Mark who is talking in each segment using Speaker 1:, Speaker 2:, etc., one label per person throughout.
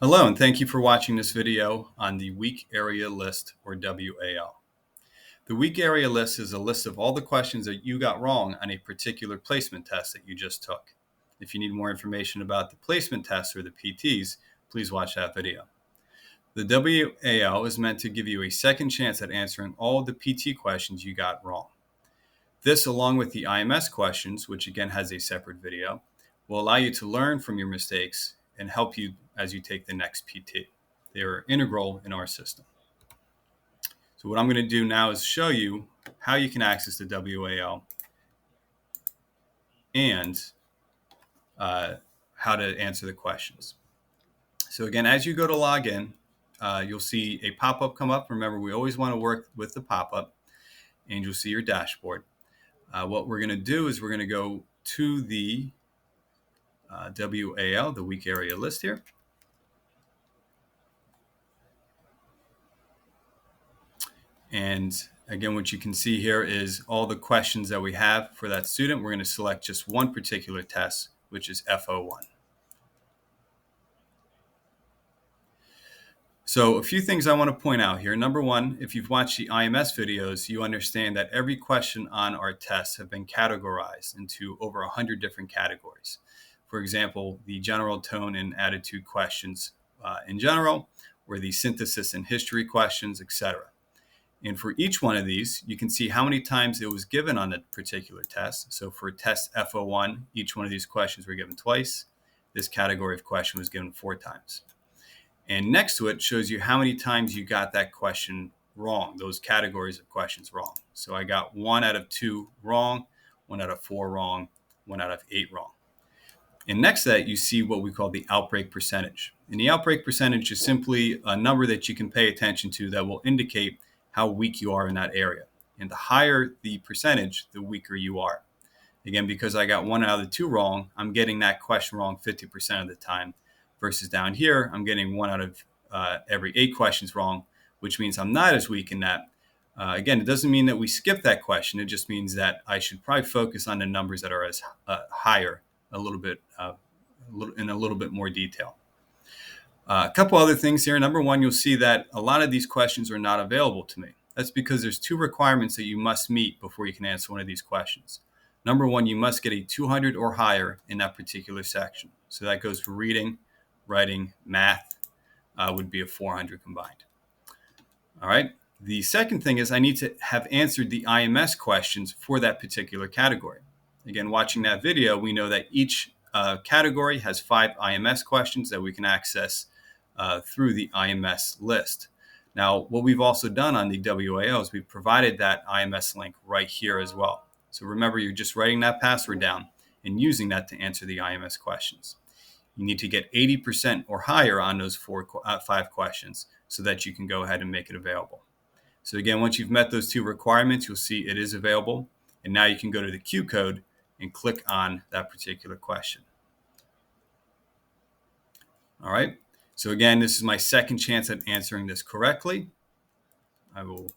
Speaker 1: Hello, and thank you for watching this video on the Weak Area List, or WAL. The Weak Area List is a list of all the questions that you got wrong on a particular placement test that you just took. If you need more information about the placement tests or the PTs, please watch that video. The WAL is meant to give you a second chance at answering all of the PT questions you got wrong. This, along with the IMS questions, which again has a separate video, will allow you to learn from your mistakes and help you as you take the next PT. They are integral in our system. So what I'm going to do now is show you how you can access the WAL and how to answer the questions. So again, as you go to log in, you'll see a pop-up come up. Remember, we always want to work with the pop-up, and you'll see your dashboard. What we're going to do is we're going to go to the WAL, the Weak Area List here. And again, what you can see here is all the questions that we have for that student. We're going to select just one particular test, which is FO1. So a few things I want to point out here. Number one, if you've watched the IMS videos, you understand that every question on our tests have been categorized into over 100 different categories. For example, the general tone and attitude questions in general, or the synthesis and history questions, etc. And for each one of these, you can see how many times it was given on that particular test. So for test FO1, each one of these questions were given twice. This category of question was given 4 times. And next to it shows you how many times you got that question wrong, those categories of questions wrong. So I got 1 out of 2 wrong, 1 out of 4 wrong, 1 out of 8 wrong. And next to that, you see what we call the outbreak percentage. And the outbreak percentage is simply a number that you can pay attention to that will indicate how weak you are in that area. And the higher the percentage, the weaker you are. Again, because I got 1 out of the 2 wrong, I'm getting that question wrong 50% of the time. Versus down here, I'm getting 1 out of every 8 questions wrong, which means I'm not as weak in that. Again, it doesn't mean that we skip that question. It just means that I should probably focus on the numbers that are as higher a little bit in a little bit more detail. A couple other things here. Number one, you'll see that a lot of these questions are not available to me. That's because there's 2 requirements that you must meet before you can answer one of these questions. Number one, you must get a 200 or higher in that particular section. So that goes for reading, writing, math would be a 400 combined. All right. The second thing is I need to have answered the IMS questions for that particular category. Again, watching that video, we know that each category has 5 IMS questions that we can access through the IMS list. Now, what we've also done on the WAL is we've provided that IMS link right here as well. So remember, you're just writing that password down and using that to answer the IMS questions. You need to get 80% or higher on those 5 questions so that you can go ahead and make it available. So again, once you've met those 2 requirements, you'll see it is available. And now you can go to the Q code and click on that particular question. All right. So again, this is my second chance at answering this correctly. I will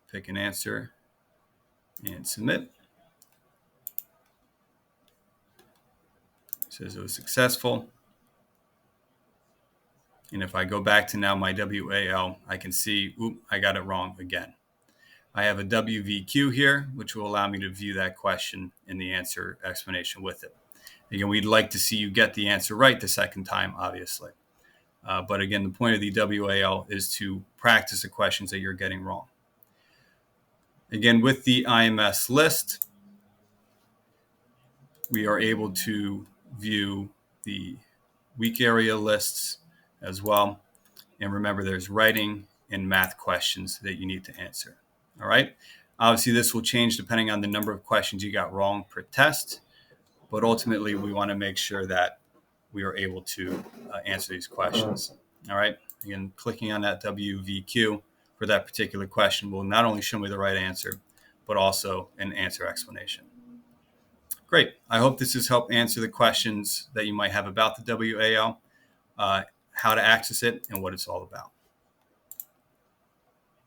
Speaker 1: pick an answer and submit. It says it was successful. And if I go back to now my WAL, I can see, I got it wrong again. I have a WVQ here, which will allow me to view that question and the answer explanation with it. Again, we'd like to see you get the answer right the second time, obviously. But again, the point of the WAL is to practice the questions that you're getting wrong. Again, with the IMS list, we are able to view the weak area lists as well. And remember, there's writing and math questions that you need to answer. All right. Obviously, this will change depending on the number of questions you got wrong per test. But ultimately, we want to make sure that we are able to answer these questions. All right. Again, clicking on that WVQ for that particular question will not only show me the right answer, but also an answer explanation. Great. I hope this has helped answer the questions that you might have about the WAL, how to access it, and what it's all about.